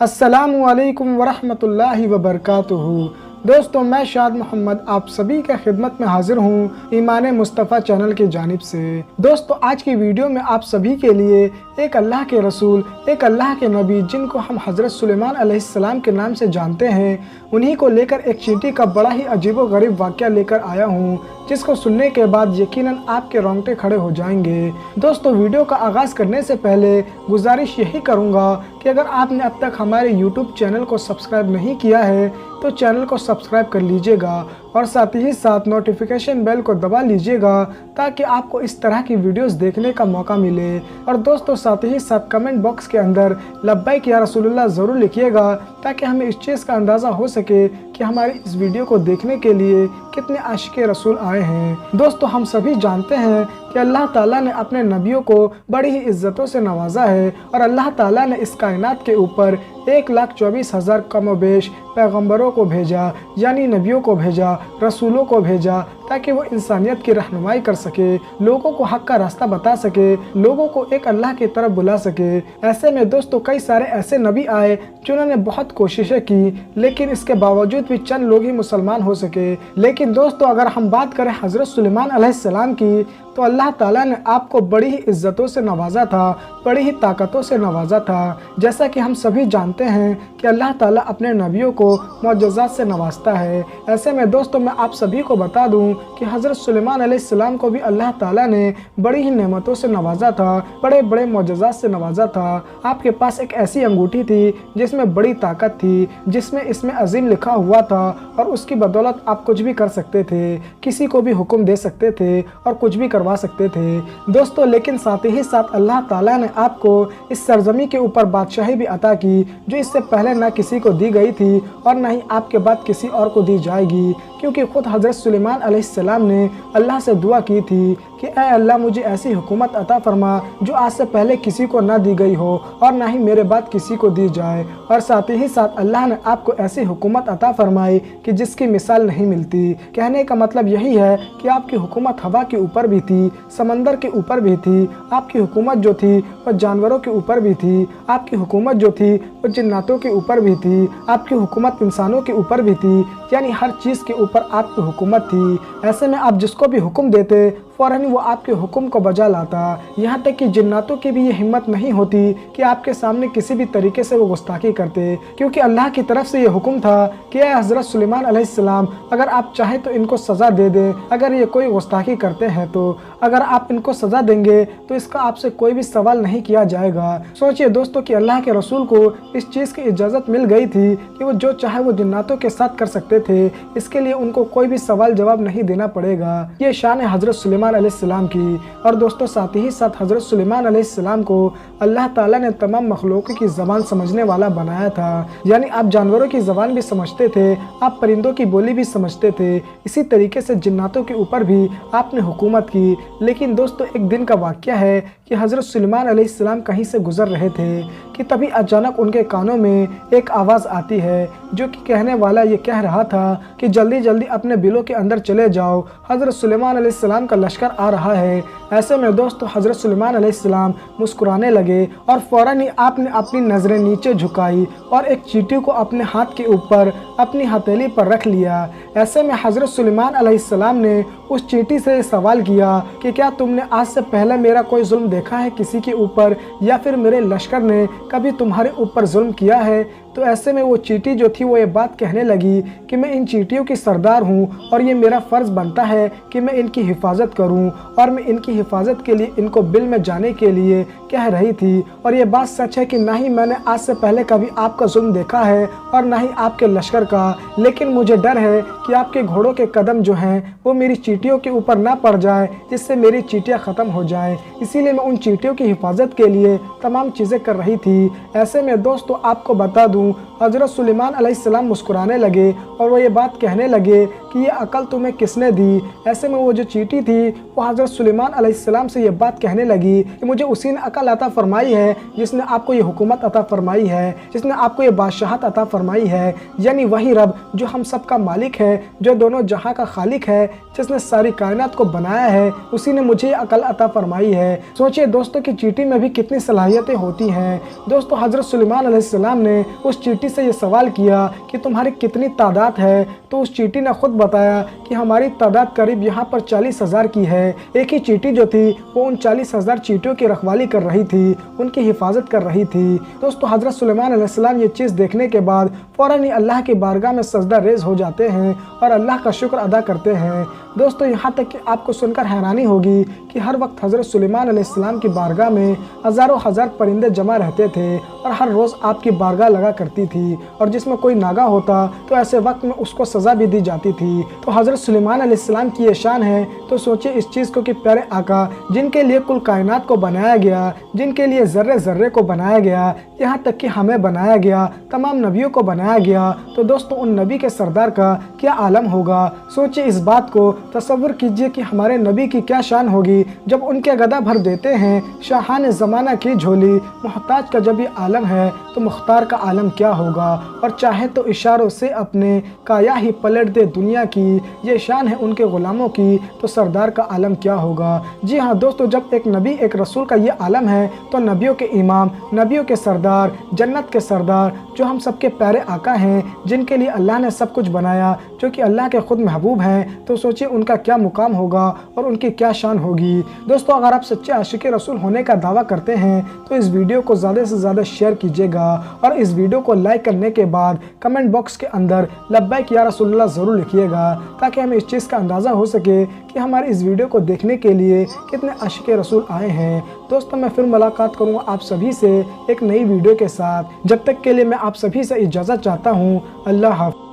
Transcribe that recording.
अस्सलामु अलैकुम वरहमतुल्लाहि वबरकातुहू। दोस्तों, मैं शाद मोहम्मद आप सभी के खिदमत में हाजिर हूँ ईमान मुस्तफ़ा चैनल की जानिब से। दोस्तों, आज की वीडियो में आप सभी के लिए एक अल्लाह के रसूल, एक अल्लाह के नबी जिनको हम हज़रत सुलेमान अलैहिस्सलाम के नाम से जानते हैं, उन्हीं को लेकर एक चींटी का बड़ा ही अजीबोगरीब वाक़या लेकर आया हूँ, जिसको सुनने के बाद यकीनन आपके रोंगटे खड़े हो जाएंगे। दोस्तों, वीडियो का आगाज़ करने से पहले गुजारिश यही करूँगा कि अगर आपने अब तक हमारे यूट्यूब चैनल को सब्सक्राइब नहीं किया है तो चैनल को सब्सक्राइब कर लीजिएगा और साथ ही साथ नोटिफिकेशन बेल को दबा लीजिएगा ताकि आपको इस तरह की वीडियोस देखने का मौका मिले। और दोस्तों, साथ ही साथ कमेंट बॉक्स के अंदर लब्बैक या रसूलुल्लाह ज़रूर लिखिएगा ताकि हमें इस चीज़ का अंदाज़ा हो सके कि हमारी इस वीडियो को देखने के लिए कितने आशिक़े रसूल आए हैं। दोस्तों, हम सभी जानते हैं कि अल्लाह ताला ने अपने नबियों को बड़ी ही इज्जतों से नवाजा है और अल्लाह ताला ने इस कायनात के ऊपर 1,24,000 कमोबेश पैगंबरों को भेजा, यानी नबियों को भेजा, रसूलों को भेजा, ताकि वो इंसानियत की रहनुमाई कर सके, लोगों को हक का रास्ता बता सके, लोगों को एक अल्लाह की तरफ बुला सके। ऐसे में दोस्तों, कई सारे ऐसे नबी आए जिन्होंने बहुत कोशिशें की, लेकिन इसके बावजूद भी चंद लोग ही मुसलमान हो सके। लेकिन दोस्तों, अगर हम बात करें हज़रत सुलेमान अलैहिस्सलाम की, तो अल्लाह ताला ने आपको बड़ी ही इज्जतों से नवाजा था, बड़ी ही ताकतों से नवाजा था। जैसा कि हम सभी जानते हैं कि अल्लाह ताला अपने नबियों को मौजज़ात से नवाजता है। ऐसे में दोस्तों, मैं आप सभी को बता दूं कि हज़रत सुलेमान अलैहिस्सलाम को भी अल्लाह ताला ने बड़ी ही नेमतों से नवाजा था, बड़े बड़े मौजज़ात से नवाजा था। आपके पास एक ऐसी अंगूठी थी जिसमें बड़ी ताकत थी, जिसमें इसमें अजीम लिखा हुआ था और उसकी बदौलत आप कुछ भी कर सकते थे, किसी को भी हुक्म दे सकते थे और कुछ भी करवा सकते थे। दोस्तों, लेकिन साथ ही साथ अल्लाह ताला ने आपको इस सरजमी के ऊपर बादशाही भी अता की, जो इससे पहले ना किसी को दी गई थी और ना ही आपके बाद किसी और को दी जाएगी, क्योंकि खुद हज़रत सुलेमान अलैहिस्सलाम ने अल्लाह से दुआ की थी कि ऐ अल्लाह, मुझे ऐसी हुकूमत अता फरमा जो आज से पहले किसी को ना दी गई हो और ना ही मेरे बाद किसी को दी जाए। और साथ ही साथ अल्लाह ने आपको ऐसी हुकूमत अता फरमाई कि जिसकी मिसाल नहीं मिलती। कहने का मतलब यही है कि आपकी हुकूमत हवा के ऊपर भी थी, समंदर के ऊपर भी थी, आपकी हुकूमत जो थी वह जानवरों के ऊपर भी थी, आपकी हुकूमत जो थी वह जिन्नातों के ऊपर भी थी, आपकी हुकूमत इंसानों के ऊपर भी थी, यानी हर चीज़ के ऊपर आपकी हुकूमत थी। ऐसे में आप जिसको भी हुक्म देते फ़ौरन वो आपके हुक्म को बजा लाता। यहाँ तक कि जिन्नातों की भी ये हिम्मत नहीं होती कि आपके सामने किसी भी तरीके से वो गुस्ताखी करते, क्योंकि अल्लाह की तरफ से ये हुक्म था कि हज़रत सुलेमान अलैहिस्सलाम, अगर आप चाहें तो इनको सज़ा दे दें, अगर ये कोई गुस्ताखी करते हैं तो अगर आप इनको सज़ा देंगे तो इसका आपसे कोई भी सवाल नहीं किया जाएगा। सोचिए दोस्तों कि अल्लाह के रसूल को इस चीज़ की इजाज़त मिल गई थी कि वो जो चाहे वो जिन्नातों के साथ कर सकते थे, इसके लिए उनको कोई भी सवाल जवाब नहीं देना पड़ेगा। ये शान है हज़रत सुलेमान अलैहिस्सलाम की। और दोस्तों, साथ ही साथ हज़रत सुलेमान अलैहिस्सलाम को अल्लाह ताला ने तमाम मखलूक़ की ज़बान समझने वाला बनाया था, यानी आप जानवरों की ज़बान भी समझते थे, आप परिंदों की बोली भी समझते थे। इसी तरीके से जिन्नातों के ऊपर भी आपने हुकूमत की। लेकिन दोस्तों, एक दिन का वाक़या है कि हज़रत सुलेमान अलैहिस्सलाम कहीं से गुज़र रहे थे कि तभी अचानक उनके कानों में एक आवाज़ आती है, जो कि कहने वाला ये कह रहा था कि जल्दी जल्दी अपने बिलों के अंदर चले जाओ, हज़रत सुलेमान अलैहिस्सलाम का लश्कर आ रहा है। ऐसे में दोस्तों, हज़रत सुलेमान अलैहिस्सलाम मुस्कुराने लगे और फ़ौरन ही आपने अपनी नज़रें नीचे झुकाई और एक चींटी को अपने हाथ के ऊपर अपनी हथेली पर रख लिया। ऐसे में हज़रत सुलेमान अलैहिस्सलाम ने उस चींटी से सवाल किया कि क्या तुमने आज से पहले मेरा कोई जुल्म देखा है किसी के ऊपर, या फिर मेरे लश्कर ने कभी तुम्हारे ऊपर जुल्म किया है? तो ऐसे में वो चींटी जो थी वो ये बात कहने लगी कि मैं इन चींटियों की सरदार हूँ और ये मेरा फ़र्ज़ बनता है कि मैं इनकी हिफाजत करूँ, और मैं इनकी हिफाजत के लिए इनको बिल में जाने के लिए कह रही थी। और ये बात सच है कि ना ही मैंने आज से पहले कभी आपका जुल्म देखा है और ना ही आपके लश्कर का, लेकिन मुझे डर है कि आपके घोड़ों के कदम जो हैं वो मेरी चींटियों के ऊपर ना पड़ जाए, जिससे मेरी चींटियाँ ख़त्म हो जाएँ। इसीलिए मैं उन चींटियों की हिफाजत के लिए तमाम चीज़ें कर रही थी। ऐसे में दोस्तों, आपको बता दूँ, हज़रत सुलेमान अलैहिस्सलाम मुस्कुराने लगे और वो ये बात कहने लगे कि कि ये अकल तुम्हें किसने दी। ऐसे में वो जो चींटी थी वो हज़रत सुलेमान अलैहिस्सलाम से ये बात कहने लगी कि मुझे उसी ने अकल अता फरमाई है जिसने आपको ये हुकूमत अता फरमाई है, जिसने आपको ये बादशाहत अता फरमाई है, यानी वही रब जो हम सब का मालिक है, जो दोनों जहां का खालिक है, जिसने सारी कायनात को बनाया है, उसी ने मुझे अकल अता फरमाई है। सोचिए दोस्तों कि चींटी में भी कितनी सलाहियतें होती हैं। दोस्तों हज़रत सुलेमान अलैहिस्सलाम ने उस चींटी से ये सवाल किया कि तुम्हारी कितनी तादाद है, तो उस चींटी ने खुद बताया कि हमारी तादाद करीब यहाँ पर 40,000 की है। एक ही चींटी जो थी वो उन 40,000 चींटियों की रखवाली कर रही थी, उनकी हिफाजत कर रही थी। दोस्तों हज़रत सुलेमान अलैहिस्सलाम ये चीज़ देखने के बाद फ़ौरन ही अल्लाह की बारगाह में सजदा रेज़ हो जाते हैं और अल्लाह का शुक्र अदा करते हैं। दोस्तों यहाँ तक कि आपको सुनकर हैरानी होगी कि हर वक्त हज़रत सुलेमान अलैहिस्सलाम की बारगाह में हज़ारों हज़ार परिंदे जमा रहते थे और हर रोज़ आपकी बारगाह लगा करती थी, और जिसमें कोई नागा होता तो ऐसे वक्त में उसको सज़ा भी दी जाती थी। तो हज़रत सुलेमान अलैहिस्सलाम की ये शान है, तो सोचिए इस चीज़ को कि प्यारे आका जिनके लिए कुल कायनात को बनाया गया, जिनके लिए ज़र्रे ज़र्रे को बनाया गया, यहाँ तक कि हमें बनाया गया, तमाम नबियों को बनाया गया, तो दोस्तों उन नबी के सरदार का क्या आलम होगा। सोचिए इस बात को, तसव्वुर कीजिए कि हमारे नबी की क्या शान होगी जब उनके गदा भर देते हैं शाहान ज़माना की झोली। मोहताज का जब ये आलम है तो मुख्तार का आलम क्या होगा। और चाहे तो इशारों से अपने काया ही पलट दे दुनिया की, ये शान है उनके ग़ुलामों की, तो सरदार का आलम क्या होगा। जी हाँ दोस्तों, जब एक नबी एक रसूल का ये आलम है तो नबियों के इमाम, नबियों के सरदार, जन्नत के सरदार, जो हम सबके प्यारे आका हैं, जिनके लिए अल्लाह ने सब कुछ बनाया, जो कि अल्लाह के खुद महबूब हैं, तो सोचिए उनका क्या मुकाम होगा और उनकी क्या शान होगी। दोस्तों अगर आप सच्चे आशिक रसूल होने का दावा करते हैं तो इस वीडियो को ज़्यादा से ज़्यादा शेयर कीजिएगा, और इस वीडियो को लाइक करने के बाद कमेंट बॉक्स के अंदर लब्बैक या रसूलुल्लाह ज़रूर लिखिएगा, ताकि हमें इस चीज़ का अंदाज़ा हो सके कि हमारे इस वीडियो को देखने के लिए कितने आशिक रसूल आए हैं। दोस्तों मैं फिर मुलाकात करूँगा आप सभी से एक नई वीडियो के साथ। जब तक के लिए मैं आप सभी से इजाज़त चाहता हूँ। अल्लाह हाफ़िज़।